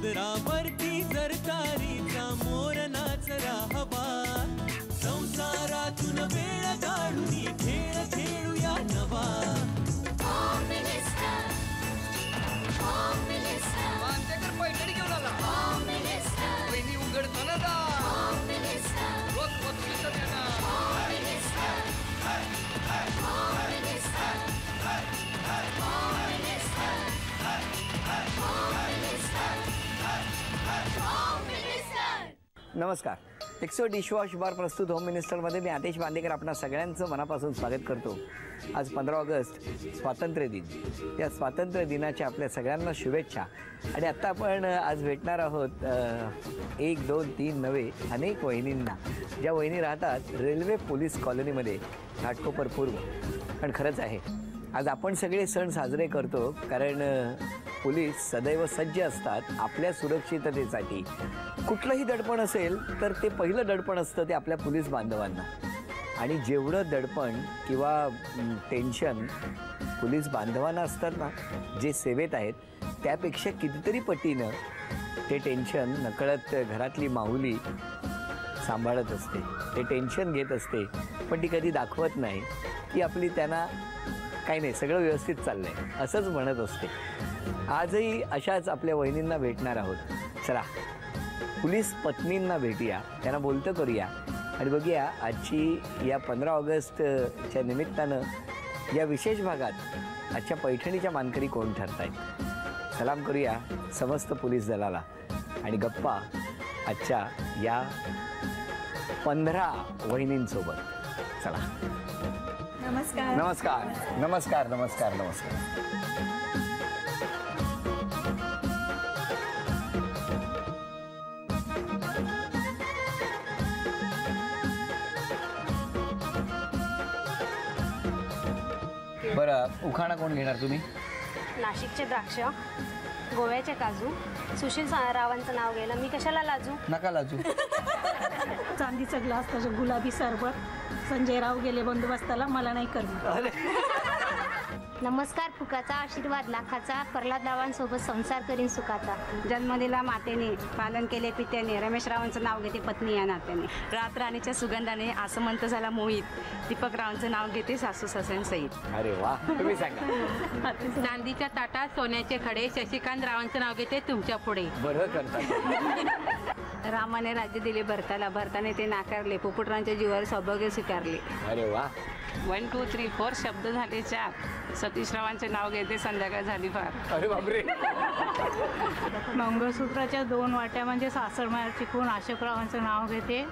पदरावरती जर तारीचा मोर नाचरा हवा, संसारातून वेळ काढून खेळ खेळूया नवा. पैठणी घेऊन आला वहिनी उघडताना नमस्कार. टेक्सो डिशवॉश बार प्रस्तुत होम मिनिस्टरमध्ये मी आदेश बांदेकर आपणा सगळ्यांचं मनापासून स्वागत करतो. आज 15 ऑगस्ट स्वातंत्र्य दिन. या स्वातंत्र्य दिनाच्या आपल्या सगळ्यांना शुभेच्छा. आणि आत्ता आपण आज भेटणार आहोत 1, 2, 3 नव्हे अनेक वहिनींना, ज्या वहिनी राहतात रेल्वे पोलीस कॉलनीमध्ये, घाटकोपर पूर्व. पण खरंच आहे आज आपण सगळे सण साजरे करतो कारण पोलीस सदैव सज्ज असतात आपल्या सुरक्षिततेसाठी. कुठलंही दडपण असेल तर ते पहिलं दडपण असतं ते आपल्या पोलीस बांधवांना. आणि जेवढं दडपण किंवा टेन्शन पोलीस बांधवांना असतात ना, जे सेवेत आहेत, त्यापेक्षा कितीतरी पटीनं ते टेन्शन नकळत घरातली माऊली सांभाळत असते. ते टेन्शन घेत असते पण ती कधी दाखवत नाही की आपली त्यांना काही नाही, सगळं व्यवस्थित चाललं आहे असंच म्हणत असते. आजही अशाच आपल्या वहिनींना भेटणार आहोत. चला पोलीस पत्नींना भेटूया, त्यांना बोलतं करूया आणि बघूया आजची या 15 ऑगस्टच्या निमित्तानं या विशेष भागात आजच्या पैठणीच्या मानकरी कोण ठरत आहेत. सलाम करूया समस्त पोलीस दलाला आणि गप्पा आजच्या या 15 वहिनींसोबत. चला. नमस्कार नमस्कार नमस्कार नमस्कार नमस्कार. बरं, उखाणा कोण घेणार तुम्ही? नाशिकचे द्राक्ष, गोव्याचे काजू, सुशील रावांचं नाव घ्यायला मी कशाला लाजू. नका लाजू. चांदीचा ग्लास, त्याचं गुलाबी सरबत, संजय राव गेले बंदोबस्ताला, मला नाही करणार. नमस्कार फुकाचा, आशीर्वाद लाखाचा, प्रल्हाद रावांसोबत संसार करीन सुखाचा. जन्म दिला मातेने, पालन केले पित्याने, रमेश रावांचं नाव घेते पत्नी या नात्याने. रात राणीच्या सुगंधाने आसमंत झाला मोहित, दीपक रावांचं नाव घेते सासू सासऱ्यां सहित. अरे वा, तुम्ही सांगा. चांदीच्या ताटात सोन्याचे खडे, शशिकांत रावांचं नाव घेते तुमच्या पुढे. बरं करता. रामाने राज्य दिले भरताला, भरताने ते नाकारले, पोपटरावांच्या जीवावर सौभाग्य स्वीकारले. अरे वा. 1, 2, 3, 4 शब्द झाले 4, सतीशरावांचे नाव घेते संध्याकाळ झाली फार. अरे बापरे. मंगळसूत्राच्या 2 वाट्या म्हणजे सासरमायाची खूण, अशोकरावांचं नाव घेते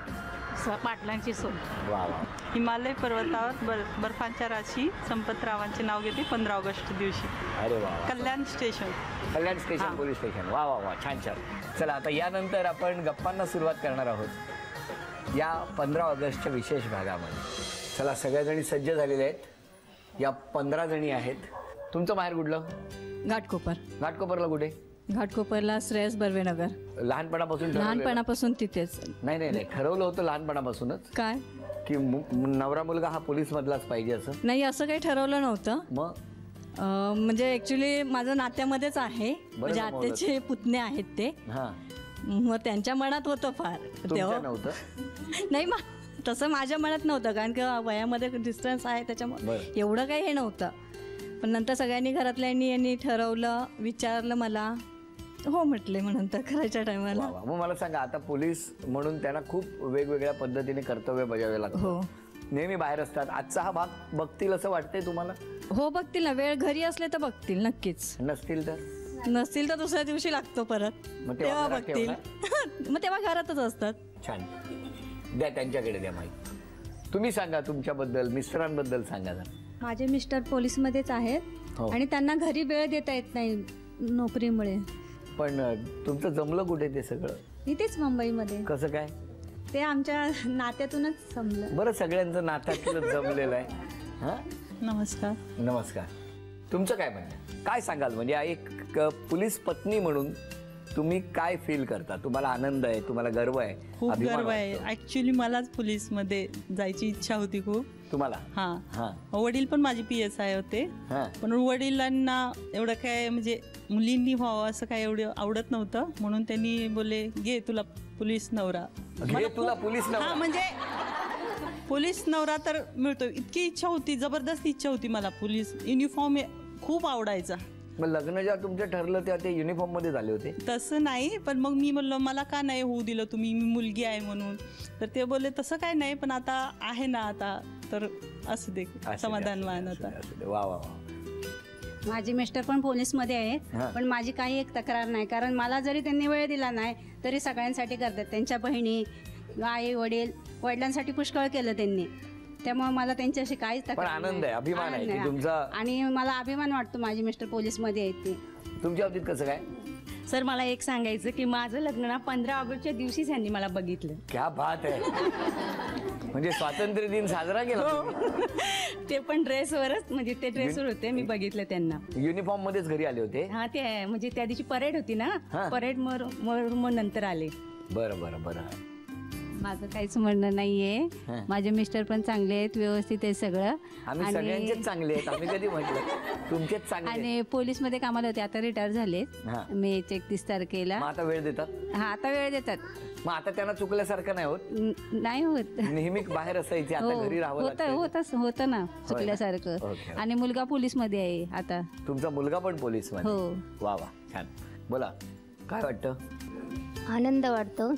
पाटलांची सोन. वा वा. हिमालय पर्वतावर बर्फांच्या राशी, संपतरावांचे नाव घेते 15 ऑगस्ट दिवशी. अरे वा. कल्याण स्टेशन. कल्याण स्टेशन पोलीस स्टेशन. वा वा वा, छान छान. चला आता यानंतर आपण गप्पांना सुरुवात करणार आहोत या 15 ऑगस्टच्या विशेष भागामध्ये. चला सगळ्याजणी सज्ज झालेले आहेत. या 15 जणी आहेत. तुमचं माहेर कुठलं? घाटकोपर. घाटकोपरला कुठे? घाटकोपरला श्रेयस बर्वेनगर. लहानपणापासून? लहानपणापासून तिथेच. नाही नाही नाही, ठरवलं होतं लहानपणापासूनच काय की नवरा मुलगा हा पोलीस मधलाच पाहिजे असं? नाही, असं काही ठरवलं नव्हतं. मग म्हणजे ऍक्च्युली माझं नात्यामध्येच आहे, म्हणजे आत्याचे पुतणे आहेत ते. मग त्यांच्या मनात होतं फार तेव्हा. नव्हतं? नाही, तसं माझ्या मनात नव्हतं कारण की वयामध्ये डिस्टन्स आहे त्याच्यामुळे एवढं काही हे नव्हतं. पण नंतर सगळ्यांनी घरातल्यांनी यांनी ठरवलं, विचारलं मला, हो म्हटले. मग नंतर करायच्या टायमाला. मग मला सांगा, आता पोलीस म्हणून त्यांना खूप वेगवेगळ्या पद्धतीने कर्तव्य बजावे लागतं. हो, नेहमी बाहेर असतात. आजचा हा भाग बघतील असं वाटतंय तुम्हाला? हो बघतील ना, वेळ घरी असले तर बघतील नक्कीच. नसतील तर दुसऱ्या दिवशी लागतो परत, मग तेव्हा बघतील. मग तेव्हा घरातच असतात. छान. द्या त्यांच्याकडे द्या माहिती. तुम्ही सांगा तुमच्याबद्दल, मिस्टरांबद्दल सांगा जरा. माझे मिस्टर पोलीसमध्येच आहेत आणि त्यांना घरी वेळ देता येत नाही नोकरीमुळे. पण तुमचं जमलं कुठे ते सगळं? इथेच मुंबईमध्ये. कसं काय? ते आमच्या नात्यातूनच जमलं. बरं, सगळ्यांचं नात्यातलं जमलेलं आहे. हां, नमस्कार. नमस्कार. तुमचं काय म्हणणं, काय सांगाल? म्हणजे एक पोलीस पत्नी म्हणून तुम्ही काय फील करता? तुम्हाला आनंद आहे, तुम्हाला गर्व आहे, खूप अभिमान गर्व आहे. वाटतो? ऍक्च्युली मलाच पोलीसमध्ये जायची इच्छा होती खूप. तुम्हाला? हा. वडील पण माझे PSI होते, पण वडिलांना एवढं काय म्हणजे मुलींनी व्हावं असं काय एवढं आवडत नव्हतं, म्हणून त्यांनी बोलले घे तुला पोलीस नवरा. तुला पोलीस नवरा? हा, म्हणजे पोलीस नवरा तर मिळतो इतकी इच्छा होती, जबरदस्त इच्छा होती मला. पोलीस युनिफॉर्म खूप आवडायचा. मग लग्न जेव्हा तुमचं ठरलं तेव्हा ते युनिफॉर्म मध्ये झाले होते? तसं नाही, पण मग मी म्हणलं मला का नाही होऊ दिलं तुम्ही, मी मुलगी आहे म्हणून. तर ते बोलले तसं काय नाही, पण आता आहे ना आता तर असू दे, समाधान मान आता. वा वा वा. माझे मिस्टर पण पोलीसमध्ये आहेत, पण माझी काही एक तक्रार नाही. कारण मला जरी त्यांनी वेळ दिला नाही तरी सगळ्यांसाठी करतात. त्यांच्या बहिणी, आई वडील, वडिलांसाठी पुष्कळ केलं त्यांनी. त्यामुळे मला त्यांच्याशी काहीच तक्रार नाही. आनंद आहे, अभिमान आहे की तुमचा. आणि मला अभिमान वाटतो माझे मिस्टर पोलीसमध्ये आहेत ते. तुमच्या बाबतीत कसं काय? सर मला एक सांगायचं की माझं लग्न ना 15 ऑगस्टच्या दिवशीच यांनी मला बघितलं. क्या बात आहे. म्हणजे स्वातंत्र्य दिन साजरा केला? ते पण ड्रेसवरच, म्हणजे ते ड्रेसवर होते, मी बघितलं त्यांना. युनिफॉर्म मध्येच घरी आले होते? हा, ते म्हणजे त्या दिवशी परेड होती ना, परेड मग नंतर आले. बरं बरं बरं. माझं काहीच म्हणणं नाहीये. माझे मिस्टर पण चांगले आहेत, व्यवस्थित आहे सगळं. आम्ही सगळ्यांचेच चांगले आहेत, आम्ही कधी म्हटलं तुमचेच चांगले. आणि पोलीसमध्ये कामाला होते, आता रिटायर झाले मे 31 तारखेला. आता वेळ देतात? हा, आता वेळ देतात. मग आता त्यांना चुकल्यासारखं नाही होत? नाही होत, नेहमी बाहेर असायचे, आता घरी राहावं होतं ना चुकल्यासारखं. आणि मुलगा पोलीसमध्ये आहे आता. तुमचा मुलगा पण पोलीस मध्ये? हो. वा वा, छान. बोला, काय वाटतं? आनंद वाटतो.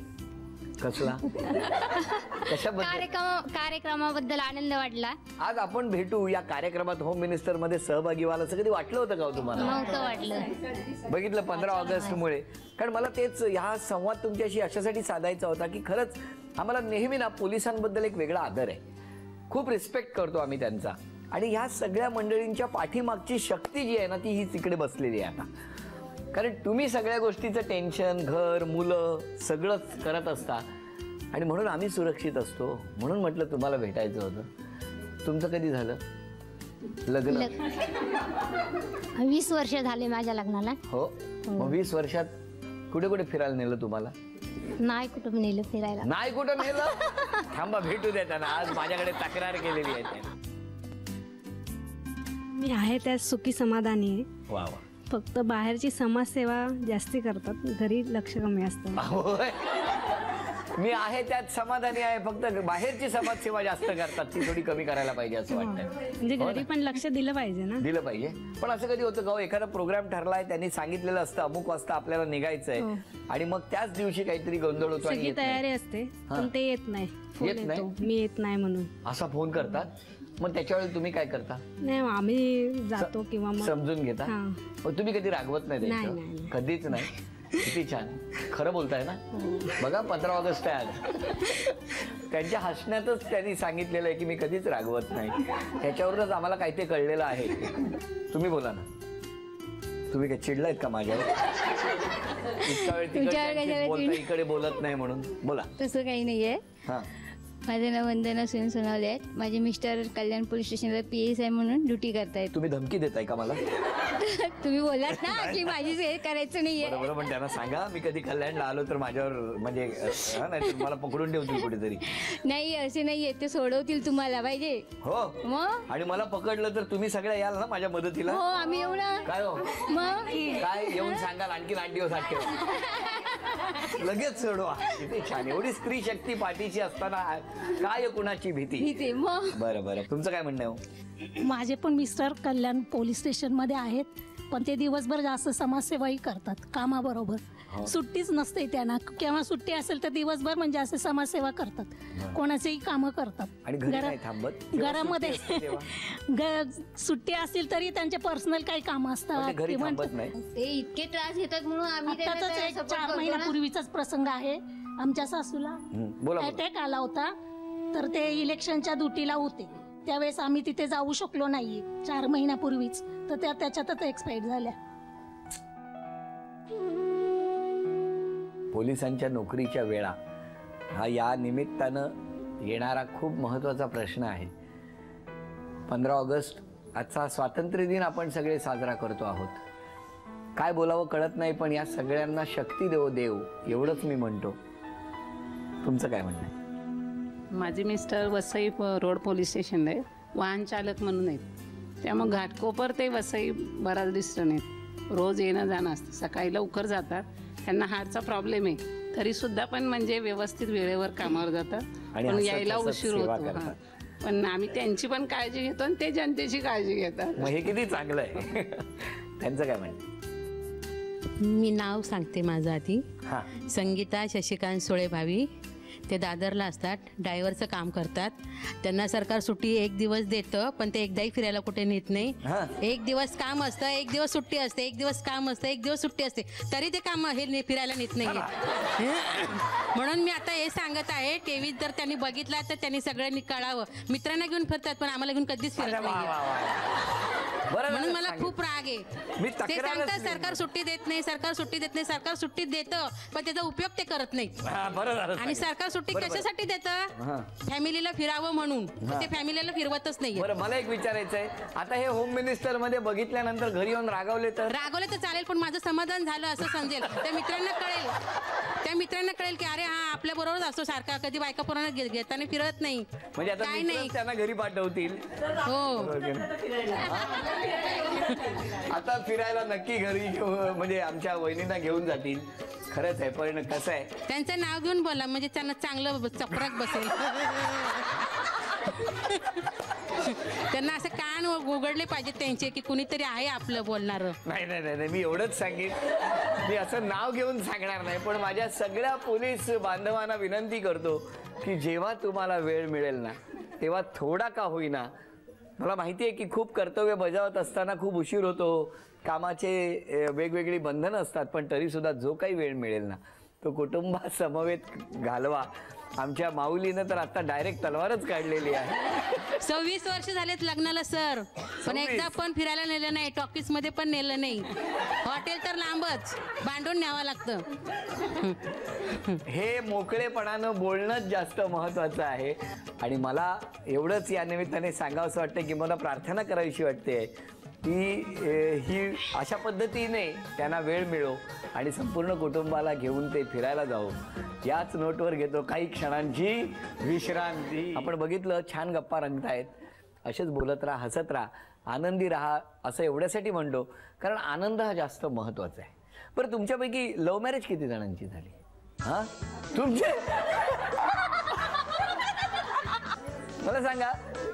कसला? कार्यक्रमाबद्दल आनंद वाटला. आज आपण भेटू या कार्यक्रमात होम मिनिस्टर मध्ये सहभागी व्हायला असं कधी वाटलं होतं का तुम्हाला? नव्हतं वाटलं. बघितलं 15 ऑगस्ट मुळे. कारण मला तेच हा संवाद तुमच्याशी अशासाठी साधायचा होता की खरंच आम्हाला नेहमी ना पोलिसांबद्दल एक वेगळा आदर आहे, खूप रिस्पेक्ट करतो आम्ही त्यांचा. आणि ह्या सगळ्या मंडळींच्या पाठीमागची शक्ती जी आहे ना ती ही तिकडे बसलेली आहे आता. कारण तुम्ही सगळ्या गोष्टीचं टेन्शन, घर, मुलं सगळंच करत असता आणि म्हणून आम्ही सुरक्षित असतो. म्हणून म्हटलं तुम्हाला भेटायचं होतं. तुमचं कधी झालं लग्न? 20 वर्ष झाले माझ्या लग्नाला. हो. मग 20 वर्षात कुठे कुठे फिरायला नेलं तुम्हाला? नाही कुठं नेलं फिरायला. नाही कुठं नेलं? थांबा, भेटू द्या त्यांना. आज माझ्याकडे तक्रार केलेली आहे त्यांनी. मी आहे त्यात सुखी समाधानी आहे. वा वा. फक्त बाहेरची समाजसेवा जास्ती करतात, घरी लक्ष कमी असतं. मी आहे त्यात समाधानी आहे, फक्त बाहेरची समाजसेवा जास्त करतात, ती थोडी कमी करायला पाहिजे असं वाटतं. म्हणजे घरी पण लक्ष दिलं पाहिजे ना. दिलं पाहिजे. पण असं कधी होतं का एखादा प्रोग्राम ठरलाय, त्यांनी सांगितलेलं असतं अमुक वाजता आपल्याला निघायचंय आणि मग त्याच दिवशी काहीतरी गोंधळ होतो? सगळी तयारी असते पण ते येत नाही. मी येत नाही म्हणून असा फोन करतात. मग त्याच्यावेळी तुम्ही काय करता? नाही, आम्ही जातो किंवा समजून घेता. मग तुम्ही कधी रागवत नाही? नाही. कधीच नाही. किती छान, खरं बोलताय ना. बघा 15 ऑगस्ट आहे आज. त्यांच्या हसण्यातच त्यांनी सांगितलेलं आहे की मी कधीच रागवत नाही. त्याच्यावरूनच आम्हाला काय ते कळलेलं आहे. तुम्ही बोला ना. तुम्ही काय चिडलायत का माझ्यावर? इतका वेळ तिकडे बोलता, इकडे बोलत नाही म्हणून? बोला. तसं काही नाहीये. माझं नाव वंदना सोनवणे आहे. माझे मिस्टर कल्याण पोलीस स्टेशनला PSI म्हणून ड्युटी करतायत. तुम्ही धमकी देताय का मला? तुम्ही बोलात ना की माझी हे करायचं नाहीये. बरोबर, पण त्यांना सांगा मी कधी कल्याणला आलो तर माझ्यावर म्हणजे नाही मला पकडून ठेवतील कुठेतरी. नाही, असे नाहीये, ते सोडवतील तुम्हाला पाहिजे. हो. मग आणि मला पकडलं तर तुम्ही सगळ्या याल ना माझ्या मदतीला? हो, आम्ही येऊ ना. काय हो? मग काय येऊन सांगाल? आणखी 8 दिवस आठ ठेवा, लगेच सोडवा. किती छान. एवढी स्त्री शक्ती पाठीची असताना काय कुणाची भीती? बरं बरं, तुमचं काय म्हणणं आहे? माझे पण मिस्टर कल्याण पोलीस स्टेशनमध्ये आहेत, पण ते दिवसभर जास्त समाजसेवाही करतात कामाबरोबर. सुट्टीच नसते त्यांना. केव्हा सुट्टी असेल तर दिवसभर म्हणजे असे समाजसेवा करतात, कोणाचेही कामं करतात. आणि घरी नाही थांबत? घरामध्ये सुट्टी असेल तरी त्यांचे पर्सनल काही कामं असतात. घरी थांबत नाही. ते इतके त्रास घेतात म्हणून आम्ही. आताच 4 महिन्यापूर्वीचाच प्रसंग आहे. आमच्या सासूला अटॅक आला होता, तर ते इलेक्शनच्या ड्युटीला होते. त्यावेळेस आम्ही तिथे जाऊ शकलो नाही 4 महिन्यापूर्वीच, तर त्या त्याच्यातच एक्सपायर झाल्या. पोलिसांच्या नोकरीच्या वेळा हा या निमित्तानं येणारा खूप महत्त्वाचा प्रश्न आहे. 15 ऑगस्ट आजचा स्वातंत्र्य दिन आपण सगळे साजरा करतो आहोत. काय बोलावं कळत नाही, पण या सगळ्यांना शक्ती देव देव एवढंच मी म्हणतो. तुमचं काय म्हणणं आहे? माझे mister Vasai road police station आहे, वाहन चालक म्हणून आहेत. त्यामुळे घाटकोपर ते वसई बराच डिस्टन्स आहेत. रोज येणं जाणं असतं. सकाळी लवकर जातात. त्यांना हार्टचा प्रॉब्लेम आहे तरी सुद्धा पण म्हणजे व्यवस्थित वेळेवर कामावर जातात. पण यायला उशीर होतो. पण आम्ही त्यांची पण काळजी घेतो आणि ते जनतेची काळजी घेतात. मग हे किती चांगलं आहे. त्यांचं काय म्हणणं? मी नाव सांगते माझं आधी. संगीता शशिकांत सोळे भावी. ते दादरला असतात, ड्रायव्हरचं काम करतात. त्यांना सरकार सुट्टी 1 दिवस देतं, पण ते एकदाही फिरायला कुठे नेत नाही. 1 दिवस काम असतं, 1 दिवस सुट्टी असते, 1 दिवस काम असतं, 1 दिवस सुट्टी असते, तरी ते काम हे फिरायला नेत नाही. म्हणून मी आता हे सांगत आहे, टीव्हीत जर त्यांनी बघितला तर त्यांनी सगळ्यांनी कळावं. मित्रांना घेऊन फिरतात पण आम्हाला घेऊन कधीच फिरत नाही. म्हणून मला खूप राग आहे. ते सांगतात सरकार सुट्टी देत नाही, सरकार सुट्टी देत नाही. सरकार सुट्टी देतं पण त्याचा उपयोग ते करत नाही. आणि सरकार सुट्टी कशासाठी देतं? फॅमिलीला फिरावं म्हणून. ते फॅमिलीला फिरवतच नाही. बरं, मला एक विचारायचं आहे, आता हे होम मिनिस्टर मध्ये बघितल्यानंतर घरी येऊन रागावले तर चालेल, पण माझं समाधान झालं असं समजेल. त्या मित्रांना कळेल की अरे हा आपल्या बरोबर असतो सारखा, कधी बायका पोरांना घेताना फिरत नाही. म्हणजे आता काय नाही, त्यांना घरी पाठवतील. हो, आता फिरायला नक्की घरी म्हणजे आमच्या वहिनींना घेऊन जातील. खरंच आहे, पण कसं आहे, त्यांचं नाव घेऊन बोला म्हणजे त्यांना चांगलं चपराक बसेल. त्यांना असं कान उघडले पाहिजे त्यांचे की कुणीतरी आहे आपलं बोलणार. नाही, मी एवढंच सांगेन, मी असं नाव घेऊन सांगणार नाही, पण माझ्या सगळ्या पोलीस बांधवांना विनंती करतो की जेव्हा तुम्हाला वेळ मिळेल ना, तेव्हा थोडा का होईना, मला माहिती आहे की खूप कर्तव्य बजावत असताना खूप उशीर होतो, कामाचे वेगवेगळी बंधनं असतात, पण तरीसुद्धा जो काही वेळ मिळेल ना तो कुटुंबासमवेत घालवा. आमच्या माऊलीनं तर आता डायरेक्ट तलवारच काढलेली आहे. 26 वर्ष झालेत लग्नाला सर, पण एकदा पण फिरायला नेलं नाही, टॉकीज मध्ये पण नेलं नाही. हॉटेल तर लांबच, भांडून न्यावं लागतं. हे मोकळेपणानं बोलणंच जास्त महत्वाचं आहे. आणि मला एवढंच या निमित्ताने सांगावंसं वाटतं की मला प्रार्थना करावीशी वाटते की ही अशा पद्धतीने त्यांना वेळ मिळो आणि संपूर्ण कुटुंबाला घेऊन ते फिरायला जाऊ. याच नोटवर घेतो काही क्षणांची विश्रांती. आपण बघितलं, छान गप्पा रंगतायत. असेच बोलत राहा, हसत राहा, आनंदी राहा, असं एवढ्यासाठी म्हणतो कारण आनंद हा जास्त महत्वाचा आहे. बरं, तुमच्यापैकी लव्ह मॅरेज किती जणांची झाली? हा, तुमचे मला सांगा,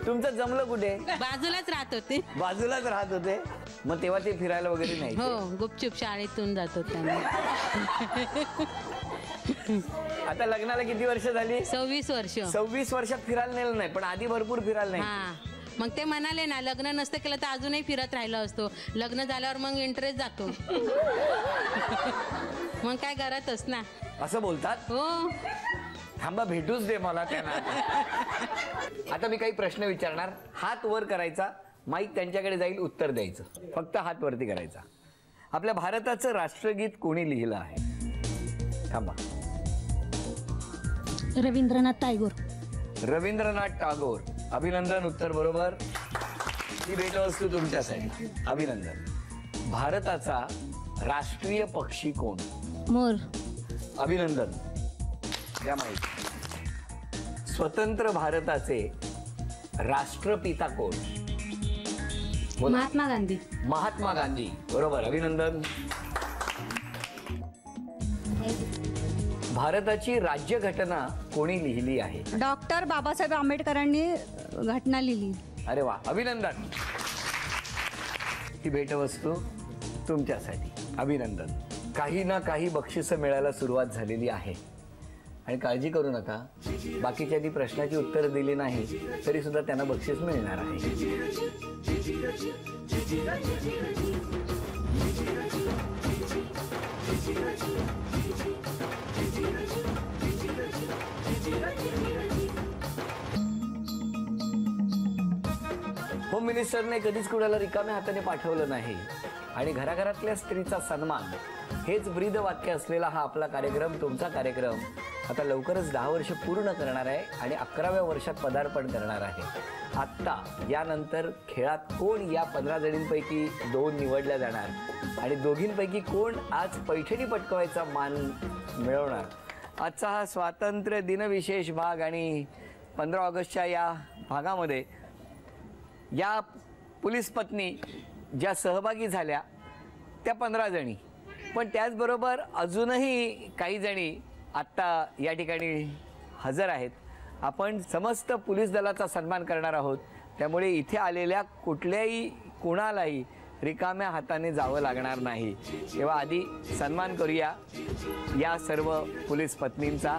तुमचं जमलं कुठे? बाजूलाच राहत होते. मग तेव्हा ते फिरायला वगैरे नाही? हो, गुपचूप शाळेतून जात होते. आता लग्नाला किती वर्ष झाली? 26 वर्ष. 26 वर्षात फिरायला नेलं नाही, पण आधी भरपूर फिरायला नाही. मग ते म्हणाले ना, लग्न नसतं केलं तर अजूनही फिरत राहिलो असतो. लग्न झाल्यावर मग इंटरेस्ट जातो. मग काय करतच ना. असं बोलतात? हो. थांबा, भेटूच दे मला त्यांना. आता मी काही प्रश्न विचारणार, हात वर करायचा, माईक त्यांच्याकडे जाईल, उत्तर द्यायचं. फक्त हात वरती करायचा. आपल्या भारताचं राष्ट्रगीत कोणी लिहिलं आहे? थांबा. रवींद्रनाथ टागोर. रवींद्रनाथ टागोर. अभिनंदन, उत्तर बरोबर. ही भेटवस्तू तुमच्यासाठी. अभिनंदन. भारताचा राष्ट्रीय पक्षी कोण? मोर. अभिनंदन. या माहिती. स्वतंत्र भारताचे राष्ट्रपिता कोण? महात्मा गांधी. महात्मा गांधी, बरोबर. अभिनंदन. भारताची राज्यघटना कोणी लिहिली आहे? डॉक्टर बाबासाहेब आंबेडकरांनी घटना लिहिली. अरे वा, अभिनंदन. ही भेटवस्तू तुमच्यासाठी. अभिनंदन. काही ना काही बक्षिसं मिळायला सुरुवात झालेली आहे आणि काळजी करू नका, बाकीच्यांनी प्रश्नाची उत्तर दिली नाही तरी सुद्धा त्यांना बक्षीस मिळणार आहे. होम मिनिस्टरने कधीच कुणाला रिकाम्या हाताने पाठवलं नाही आणि घराघरातल्या स्त्रीचा सन्मान हेच ब्रीद वाक्य असलेला हा आपला कार्यक्रम, तुमचा कार्यक्रम आता लवकरच 10 वर्ष पूर्ण करणार आहे आणि 11व्या वर्षात पदार्पण करणार आहे. आत्ता यानंतर खेळात कोण या 15 जणींपैकी 2 निवडल्या जाणार आणि दोघींपैकी कोण आज पैठणी पटकवायचा मान मिळवणार. आजचा हा स्वातंत्र्य दिन विशेष भाग आणि 15 ऑगस्टच्या या भागामध्ये या पोलीस पत्नी ज्या सहभागी झाल्या त्या 15 जणी, पण त्याचबरोबर अजूनही काही जणी आत्ता या ठिकाणी हजर आहेत. आपण समस्त पोलीस दलाचा सन्मान करणार आहोत, त्यामुळे इथे आलेल्या कुठल्याही कोणालाही रिकाम्या हाताने जावं लागणार नाही. तेव्हा आधी सन्मान करूया या सर्व पोलीस पत्नींचा.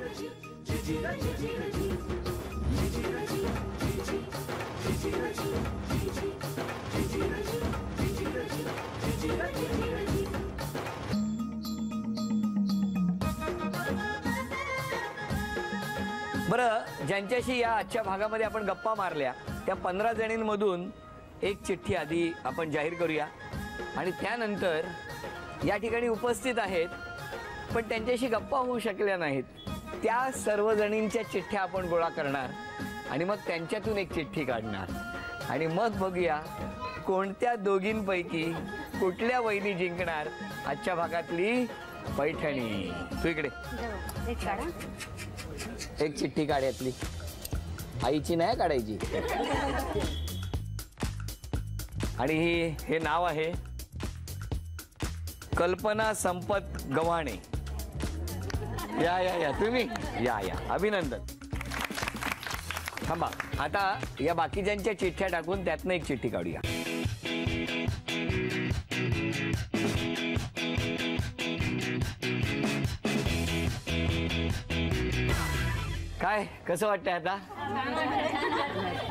बरं, ज्यांच्याशी या आजच्या भागामध्ये आपण गप्पा मारल्या त्या 15 जणींमधून एक चिठ्ठी आधी आपण जाहीर करूया आणि त्यानंतर या ठिकाणी उपस्थित आहेत पण त्यांच्याशी गप्पा होऊ शकल्या नाहीत त्या सर्व जणींच्या चिठ्ठ्या आपण गोळा करणार आणि मग त्यांच्यातून एक चिठ्ठी काढणार आणि मग बघूया कोणत्या दोघींपैकी कुठल्या वहिनी जिंकणार आजच्या भागातली पैठणी. तू इकडे एक चिठ्ठी काढ्यातली, आईची नाही काढायची. आणि हे नाव आहे कल्पना संपत गव्हाणे. या या या तुम्ही या या, अभिनंदन. थांबा, आता या बाकीच्यांच्या चिठ्ठ्या टाकून त्यातनं एक चिठ्ठी काढूया. काय कसं वाटतंय आता?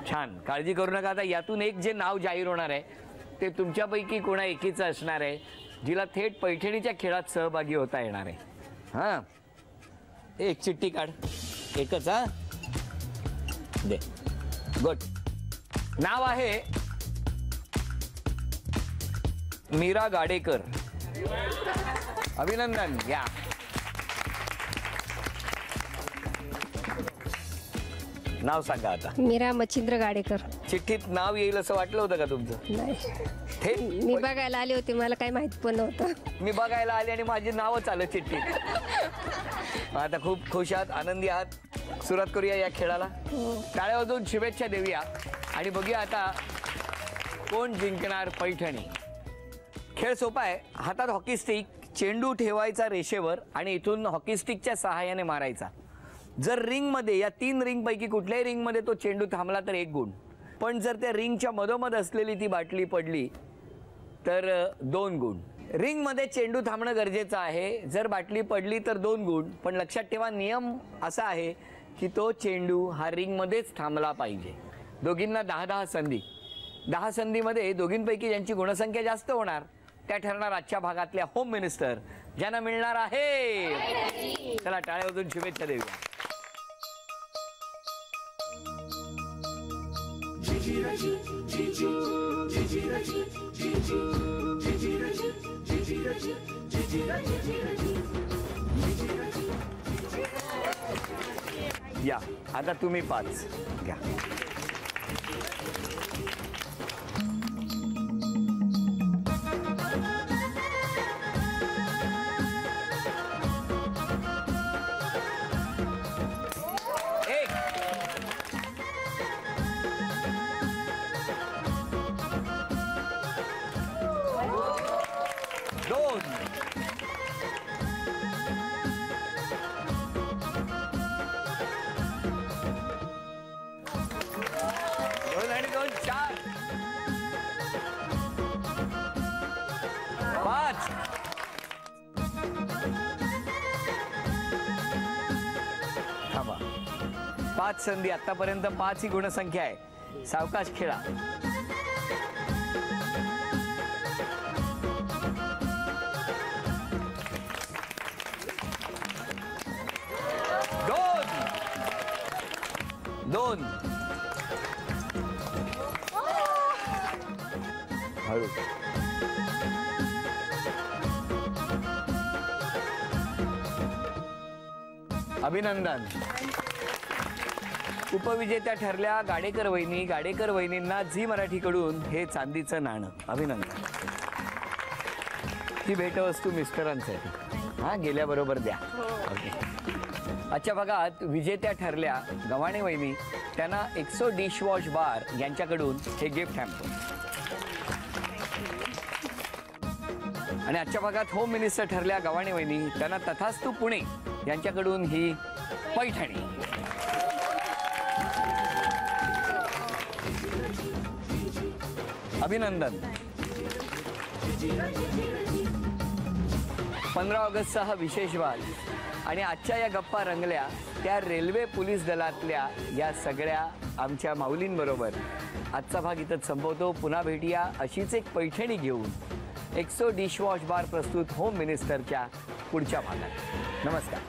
छान, काळजी करू नका. आता यातून एक जे नाव जाहीर होणार आहे ते तुमच्यापैकी कोणा एकीचं असणार आहे जिला थेट पैठणीच्या खेळात सहभागी होता येणार आहे. हां, एक चिठ्ठी काढ, एकच. हा दे. गुड. नाव आहे मीरा गाडेकर. अभिनंदन. घ्या. नाव सांगा आता. मीरा मच्छिंद्र गाडेकर. चिठ्ठीत नाव येईल असं वाटलं होतं का तुमचं? नाही, मी बघायला आले होते, मला काही माहित पण नव्हतं. मी बघायला आले आणि माझी नावच आलं चिठ्ठीत. आता खूप खुश आहात, आनंदी आहात. सुरुवात करूया या खेळाला. टाळ्या वाजवून शुभेच्छा देऊया आणि बघूया आता कोण जिंकणार पैठणी. खेळ सोपा आहे. हातात हॉकी स्टिक, चेंडू ठेवायचा रेषेवर आणि इथून हॉकी स्टिकच्या सहाय्याने मारायचा. जर रिंगमध्ये या 3 रिंगपैकी कुठल्याही रिंगमध्ये तो चेंडू थांबला तर 1 गुण, पण जर त्या रिंगच्या मधोमध असलेली ती बाटली पडली तर 2 गुण. रिंगमध्ये चेंडू थांबणं गरजेचं आहे. जर बाटली पडली तर 2 गुण, पण लक्षात ठेवा नियम असा आहे की तो चेंडू हा रिंगमध्येच थांबला पाहिजे. दोघींना 10-10 संधी. 10 संधीमध्ये दोघींपैकी ज्यांची गुणसंख्या जास्त होणार त्या ठरणार आजच्या भागातल्या होम मिनिस्टर, ज्यांना मिळणार आहे. चला टाळ्या वाजवून शुभेच्छा देऊया. या आता तुम्ही 5 घ्या. पाच संधी. आतापर्यंत 5 ही गुणसंख्या आहे. सावकाश खेळा. दोन. हळू. अभिनंदन. उपविजेत्या ठरल्या गाडेकर वहिनी. गाडेकर वहिनींना झी मराठीकडून हे चांदीचं नाणं. अभिनंदन. ही भेटवस्तू मिस्टरांसाठी. हां, गेल्याबरोबर द्या. ओके. आजच्या भागात विजेत्या ठरल्या गव्हाणे वहिनी. त्यांना एक्सो डिशवॉश बार यांच्याकडून हे गिफ्ट हॅम्पर. आणि आजच्या भागात होम मिनिस्टर ठरल्या गव्हाणे वहिनी. त्यांना तथास्तू पुणे यांच्याकडून ही पैठणी. अभिनंदन. 15 ऑगस्टचा हा विशेष भाग आणि आजच्या या गप्पा रंगल्या त्या रेल्वे पोलीस दलातल्या या सगळ्या आमच्या माऊलींबरोबर आजचा भाग इथंच संपवतो. पुन्हा भेटूया अशीच एक पैठणी घेऊन एक्सो डिशवॉश बार प्रस्तुत होम मिनिस्टरच्या पुढच्या भागात. नमस्कार.